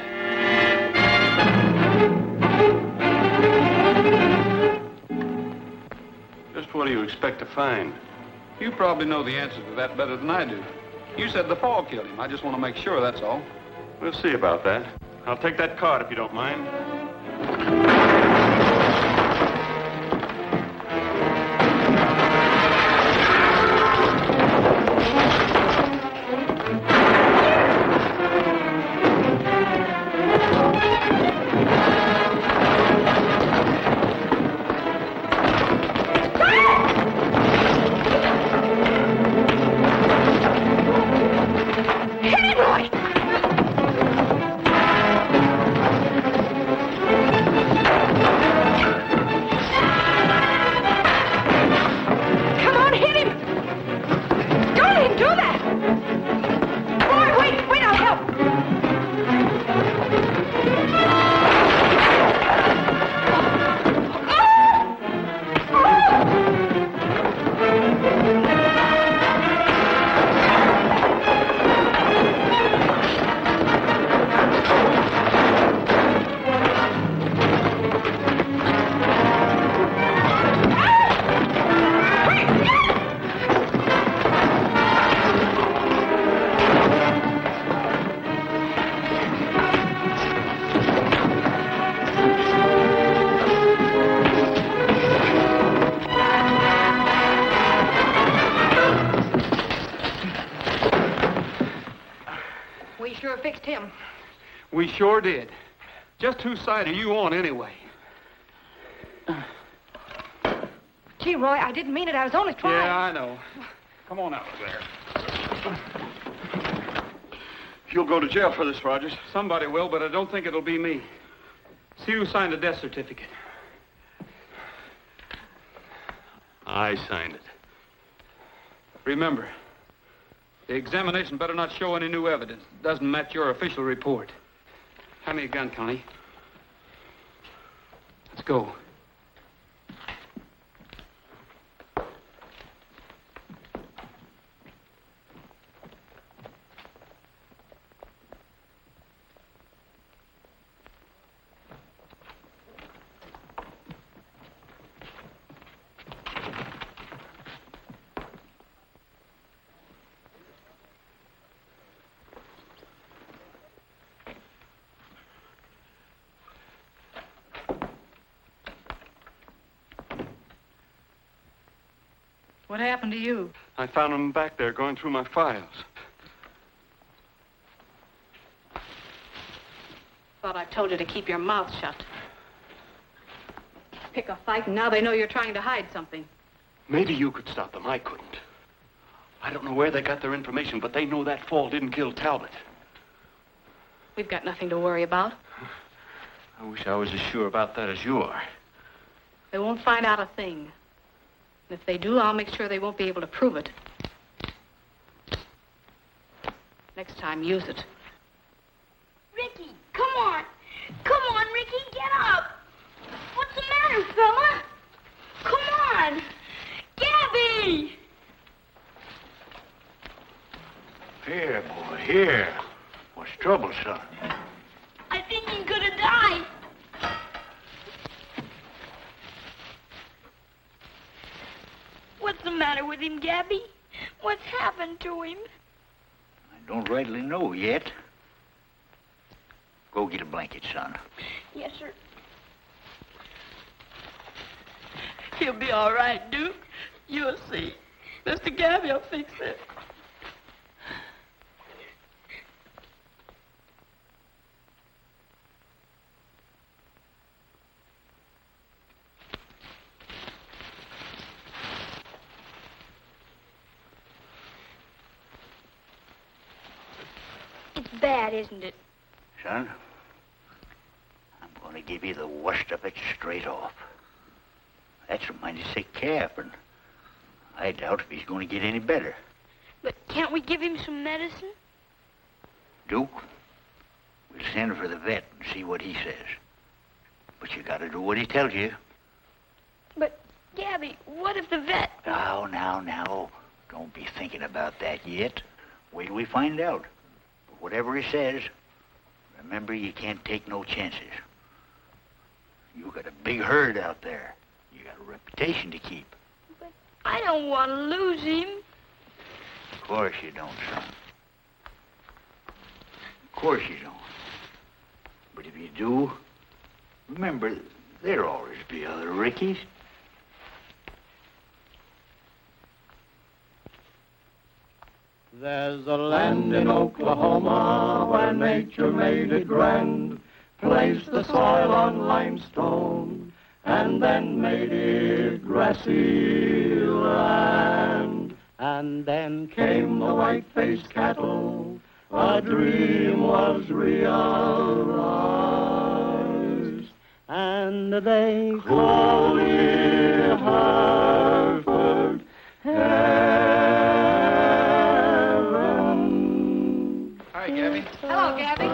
Just what do you expect to find? You probably know the answer to that better than I do. You said the fall killed him. I just want to make sure, that's all. We'll see about that. I'll take that card if you don't mind. We sure did. Just whose side are you on anyway? Gee, Roy, I didn't mean it. I was only trying. Yeah, I know. Come on out there. You'll go to jail for this, Rogers. Somebody will, but I don't think it'll be me. See who signed the death certificate. I signed it. Remember, the examination better not show any new evidence. It doesn't match your official report. Hand me a gun, Connie. Let's go. What happened to you? I found him back there going through my files. Thought I told you to keep your mouth shut. Pick a fight, and now they know you're trying to hide something. Maybe you could stop them. I couldn't. I don't know where they got their information, but they know that fall didn't kill Talbot. We've got nothing to worry about. I wish I was as sure about that as you are. They won't find out a thing. And if they do, I'll make sure they won't be able to prove it. Next time, use it. Ricky, come on. Come on, Ricky, get up. What's the matter, fella? Come on. Gabby! Here, boy, here. What's trouble, son? I think he's gonna die. What's the matter with him, Gabby? What's happened to him? I don't rightly know yet. Go get a blanket, son. Yes, sir. He'll be all right, Duke. You'll see. Mr. Gabby will fix it. It's bad, isn't it? Son, I'm going to give you the worst of it straight off. That's a mighty sick calf, and I doubt if he's going to get any better. But can't we give him some medicine? Duke, we'll send for the vet and see what he says. But you got to do what he tells you. But, Gabby, what if the vet... Now. Don't be thinking about that yet. Wait till we find out. But whatever he says, remember you can't take no chances. You got a big herd out there. You got a reputation to keep. But I don't want to lose him. Of course you don't, son. Of course you don't. But if you do, remember, there'll always be other Rickies. There's a land in Oklahoma where nature made it grand, placed the soil on limestone, and then made it grassy land. And then came the white-faced cattle, a dream was realized, and they called it Hartford Heaven. Hi, Gabby. Hello, Gabby.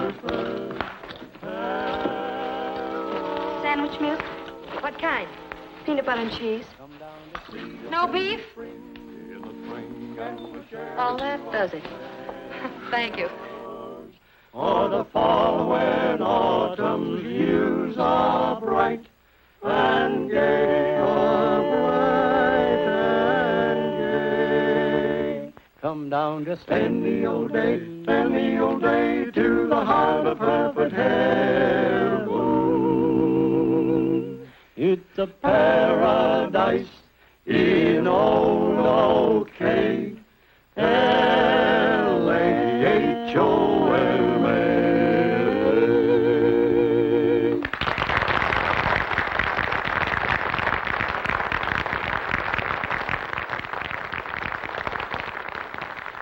Sandwich milk? What kind? Peanut butter and cheese. No beef? Oh, that does it. Thank you. Or the fall when autumn's hues are bright and gay, are bright and gay. Come down just any old day to the heart of Hereford Heaven. It's a paradise in old OK. L-A-H-O-M-A.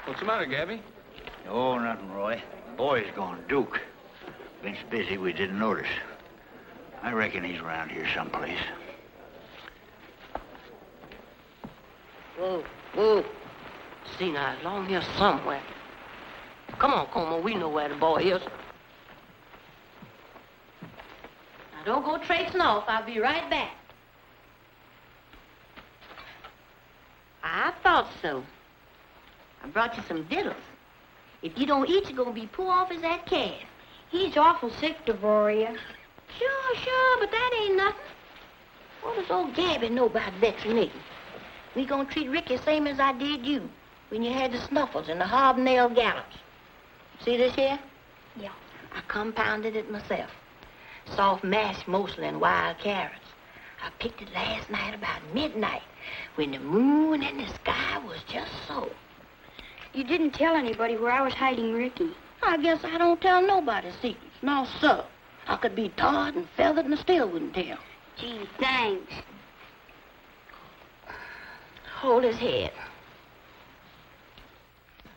What's the matter, Gabby? Oh, nothing, Roy. Boy's gone, Duke. Been so busy we didn't notice. I reckon he's around here someplace. Whoa. Seen her along here somewhere. Come on, Como, we know where the boy is. Now, don't go traipsing off. I'll be right back. I thought so. I brought you some diddles. If you don't eat, you're going to be poor off as that calf. He's awful sick, Devoria. Sure, but that ain't nothing. What does old Gabby know about veterinating? We gonna treat Ricky same as I did you when you had the snuffles and the hobnail gallops. See this here? Yeah. I compounded it myself. Soft mash mostly and wild carrots. I picked it last night about midnight when the moon in the sky was just so. You didn't tell anybody where I was hiding Ricky. I guess I don't tell nobody secrets. No, sir. I could be tarred and feathered and I still wouldn't tell. Gee, thanks. Hold his head.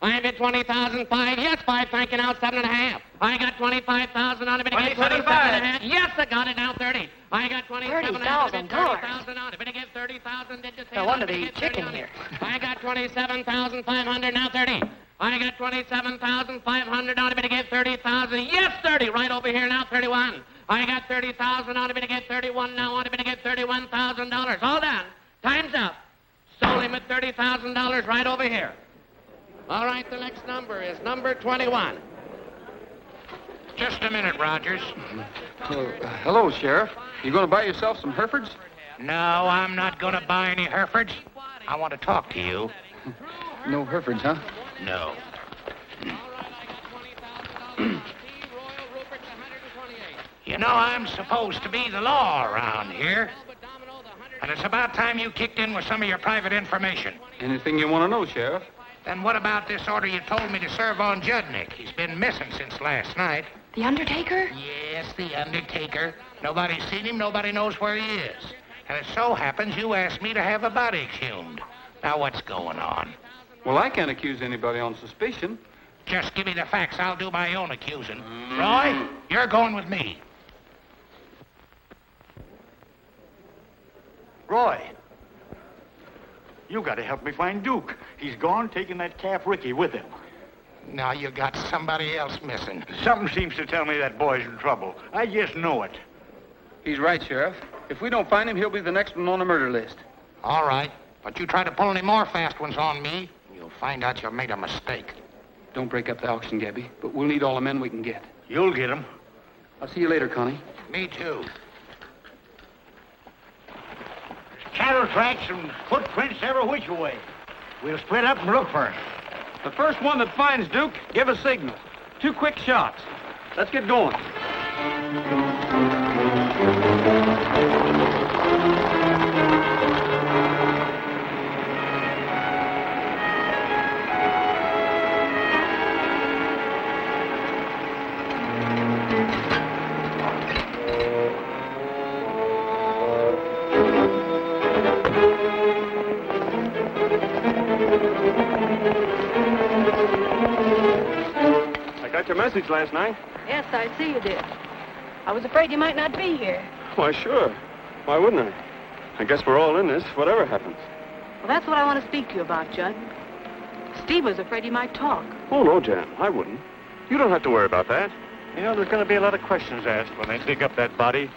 I bid 20,005. Yes, 5. Thank you. Now 7.5. I got 25,000 on it. But I get 27.5. Yes, I got it. Now 30. I got 27,000. $30,000 on it. But I give 30,000. Did you say? No wonder they eat chicken here. I got 27,500. Now 30. I got 27,500 on it. But I give 30,000. Yes, 30. Right over here. Now 31. I got 30,000 on it. But I get 31 now on it. But I give $31,000. All done. Time's up. Sold him at $30,000 right over here. All right, the next number is number 21. Just a minute, Rogers. Hello, Sheriff. You going to buy yourself some Herefords? No, I'm not going to buy any Herefords. I want to talk to you. No Herefords, huh? No. You know, I'm supposed to be the law around here. And it's about time you kicked in with some of your private information. Anything you want to know, Sheriff? Then what about this order you told me to serve on Judnick? He's been missing since last night. The Undertaker? Yes, the Undertaker. Nobody's seen him, nobody knows where he is. And it so happens you asked me to have a body exhumed. Now what's going on? Well, I can't accuse anybody on suspicion. Just give me the facts, I'll do my own accusing. Roy, you're going with me. Roy, you got to help me find Duke. He's gone, taking that calf Ricky with him. Now you got somebody else missing. Something seems to tell me that boy's in trouble. I just know it. He's right, Sheriff. If we don't find him, he'll be the next one on the murder list. All right, but you try to pull any more fast ones on me, you'll find out you made a mistake. Don't break up the auction, Gabby, but we'll need all the men we can get. You'll get him. I'll see you later, Connie. Me too. Cattle tracks and footprints every which way. We'll split up and look for him. The first one that finds Duke, give a signal. 2 quick shots. Let's get going. Your message last night? Yes, I see you did. I was afraid you might not be here. Why, sure. Why wouldn't I? I guess we're all in this, whatever happens. Well, that's what I want to speak to you about, Judd. Steve was afraid you might talk. Oh, no, Jan, I wouldn't. You don't have to worry about that. You know, there's going to be a lot of questions asked when they dig up that body.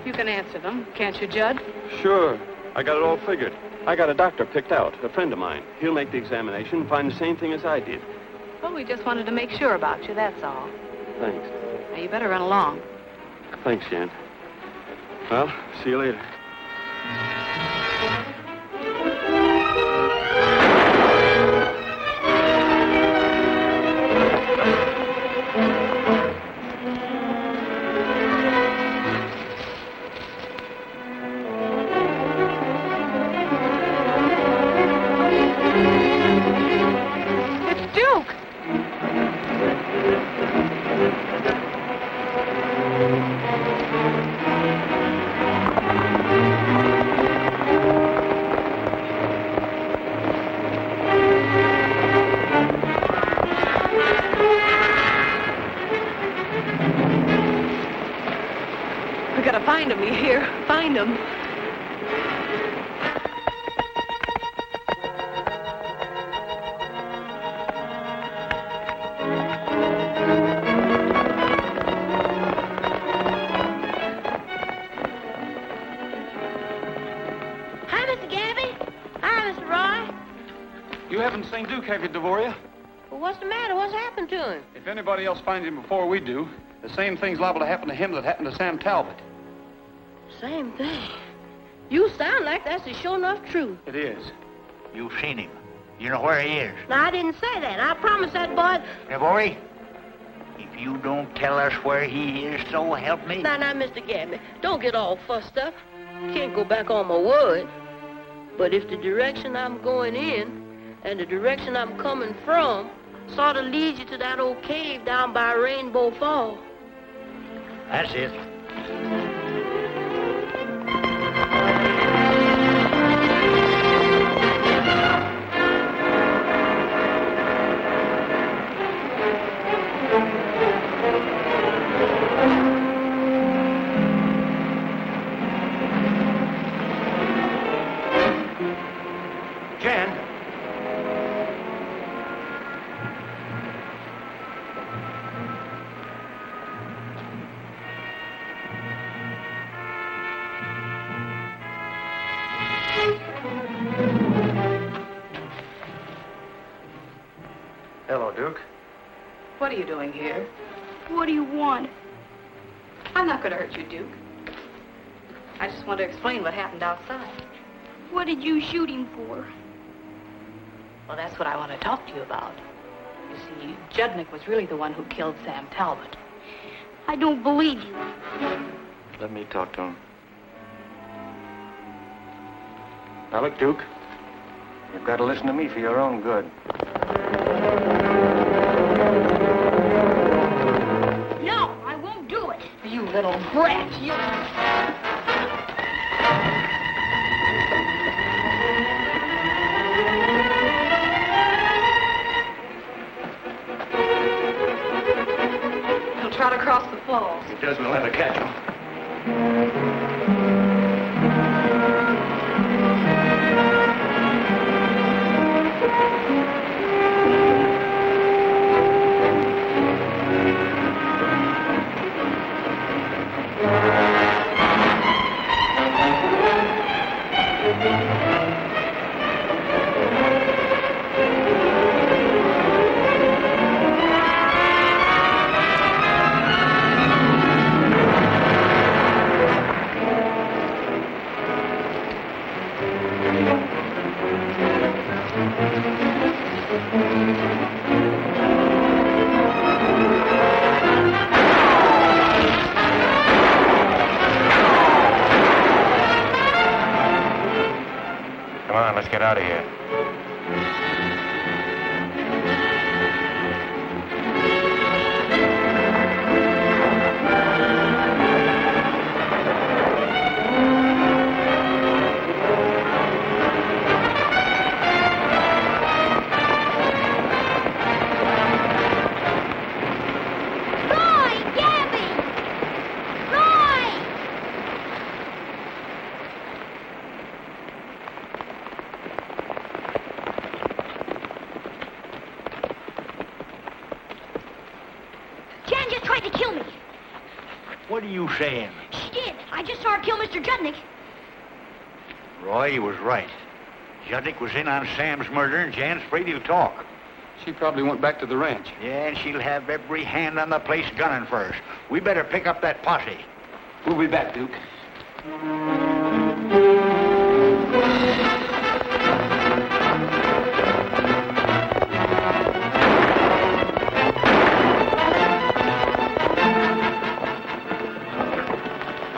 You can answer them, can't you, Judd? Sure. I got it all figured. I got a doctor picked out, a friend of mine. He'll make the examination and find the same thing as I did. Well, we just wanted to make sure about you, that's all. Thanks. Now, you better run along. Thanks, Jan. Well, see you later. It's Duke! We gotta find him, you hear? Find him. Hi, Mr. Gabby. Hi, Mr. Roy. You haven't seen Duke, have you, Devoria? Well, what's the matter? What's happened to him? If anybody else finds him before we do, the same thing's liable to happen to him that happened to Sam Talbot. Same thing. You sound like that's the sure enough truth. It is. You've seen him. You know where he is. No, I didn't say that. I promised that boy... Devory, if you don't tell us where he is, so help me. Now, Mr. Gabby, don't get all fussed up. Can't go back on my word. But if the direction I'm going in and the direction I'm coming from sort of leads you to that old cave down by Rainbow Fall. That's it. Jan. Hello, Duke. What are you doing here? What do you want? I'm not going to hurt you, Duke. I just want to explain what happened outside. What did you shoot him for? Well, that's what I want to talk to you about. You see, Judnick was really the one who killed Sam Talbot. I don't believe you. Let me talk to him. Now, look, Duke. You've got to listen to me for your own good. No, I won't do it. You little brat, you... He'll trot across the falls. If he does, we'll never catch him. Come on, let's get out of here. Roy! Gabby! Roy! Jan just tried to kill me. What are you saying? She did. I just saw her kill Mr. Jutnik. Roy, he was right. Judnick was in on Sam's murder, and Jan's afraid he'll talk. She probably went back to the ranch. Yeah, and she'll have every hand on the place gunning for us. We better pick up that posse. We'll be back, Duke.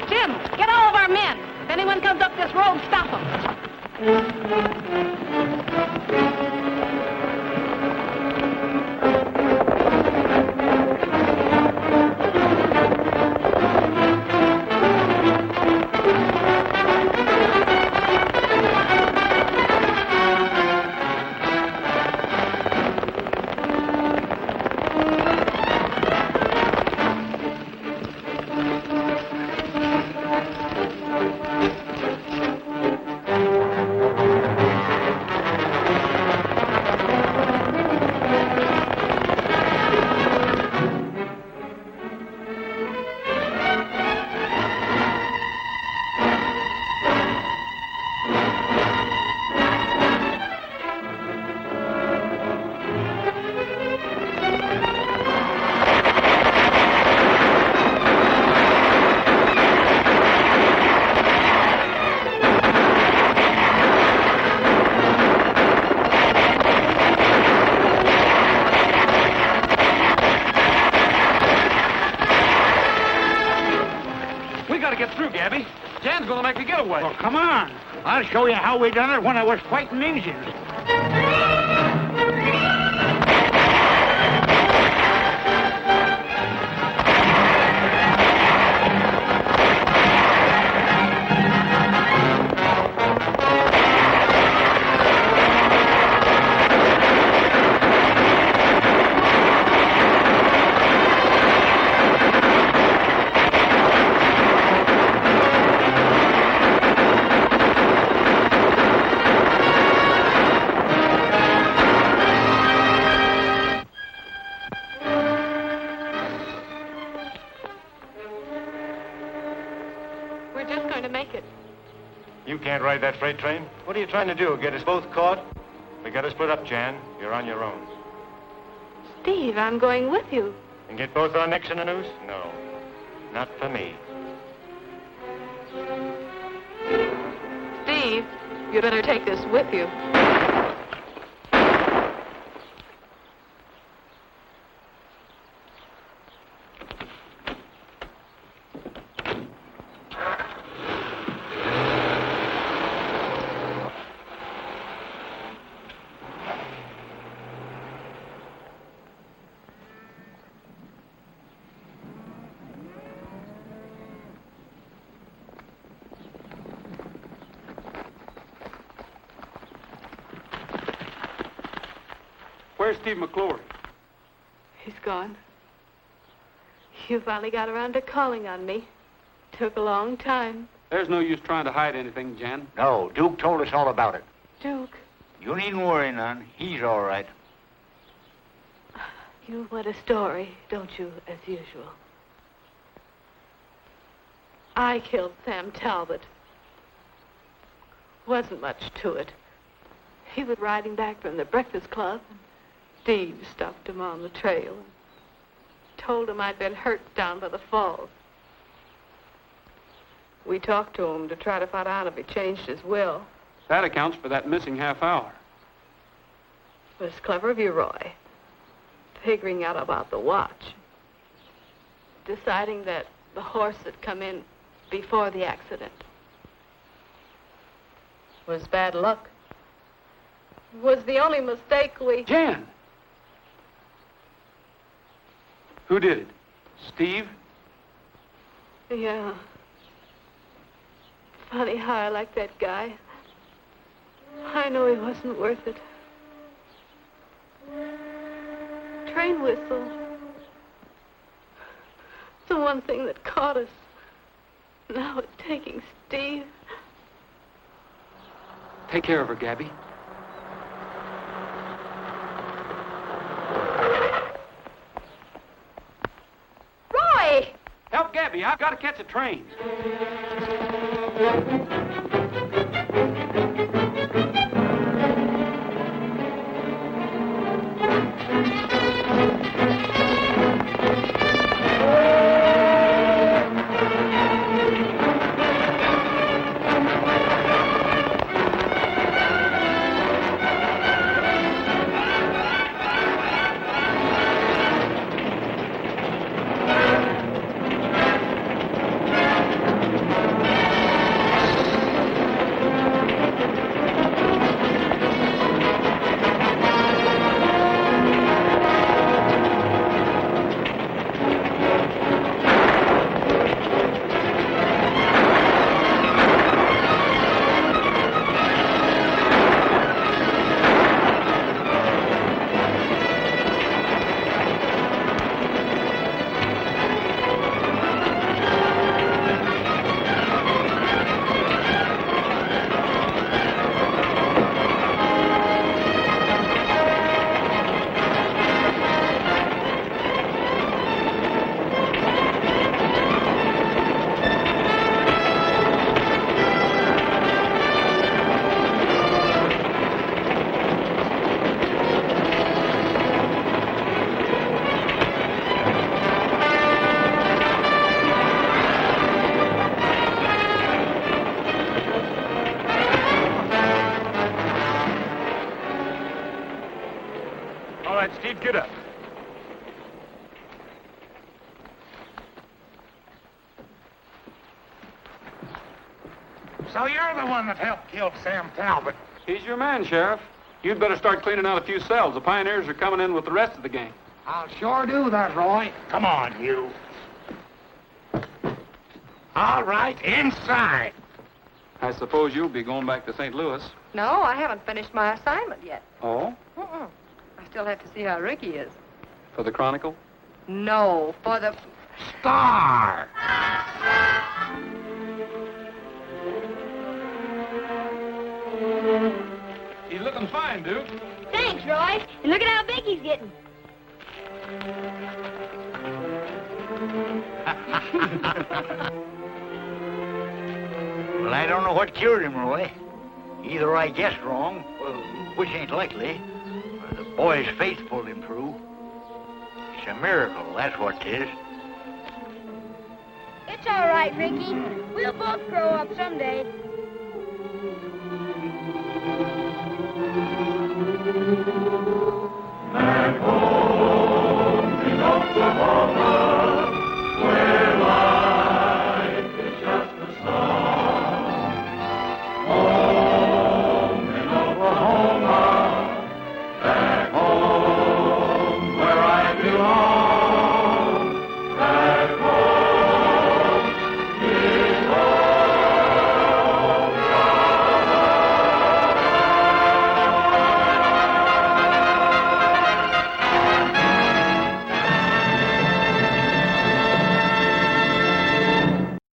Jim, get all of our men. If anyone comes up this road, stop them. Jan's gonna make a getaway. Well, come on. I'll show you how we done it when I was fighting Indians. We're just going to make it. You can't ride that freight train. What are you trying to do, get us both caught? We gotta split up, Jan. You're on your own. Steve, I'm going with you. And get both our necks in the noose? No, not for me. Steve, you better take this with you. Where's Steve McClory? He's gone. You finally got around to calling on me. Took a long time. There's no use trying to hide anything, Jan. No, Duke told us all about it. Duke, You needn't worry none. He's all right. you want a story, don't you, as usual? I killed Sam Talbot. Wasn't much to it. He was riding back from the Breakfast Club, and Steve stopped him on the trail and told him I'd been hurt down by the falls. We talked to him to try to find out if he changed his will. That accounts for that missing half hour. It was clever of you, Roy. Figuring out about the watch. Deciding that the horse had come in before the accident. Was bad luck. Was the only mistake we... Jan! Who did it? Steve? Yeah. Funny how I like that guy. I know he wasn't worth it. Train whistle. The one thing that caught us. Now it's taking Steve. Take care of her, Gabby. Roy! Help Gabby. I've got to catch a train. Steve, get up. So you're the one that helped kill Sam Talbot. He's your man, Sheriff. You'd better start cleaning out a few cells. The pioneers are coming in with the rest of the gang. I'll sure do that, Roy. Come on, you. All right, inside. I suppose you'll be going back to St. Louis. No, I haven't finished my assignment yet. Oh? I still have to see how Ricky is. For the Chronicle? No, for the... Star! He's looking fine, Duke. Thanks, Roy. And look at how big he's getting. Well, I don't know what cured him, Roy. Either I guessed wrong, which ain't likely, or the boy's faith pulled him through. It's a miracle, that's what 'tis. It's all right, Ricky. We'll both grow up someday. Back home in Oklahoma.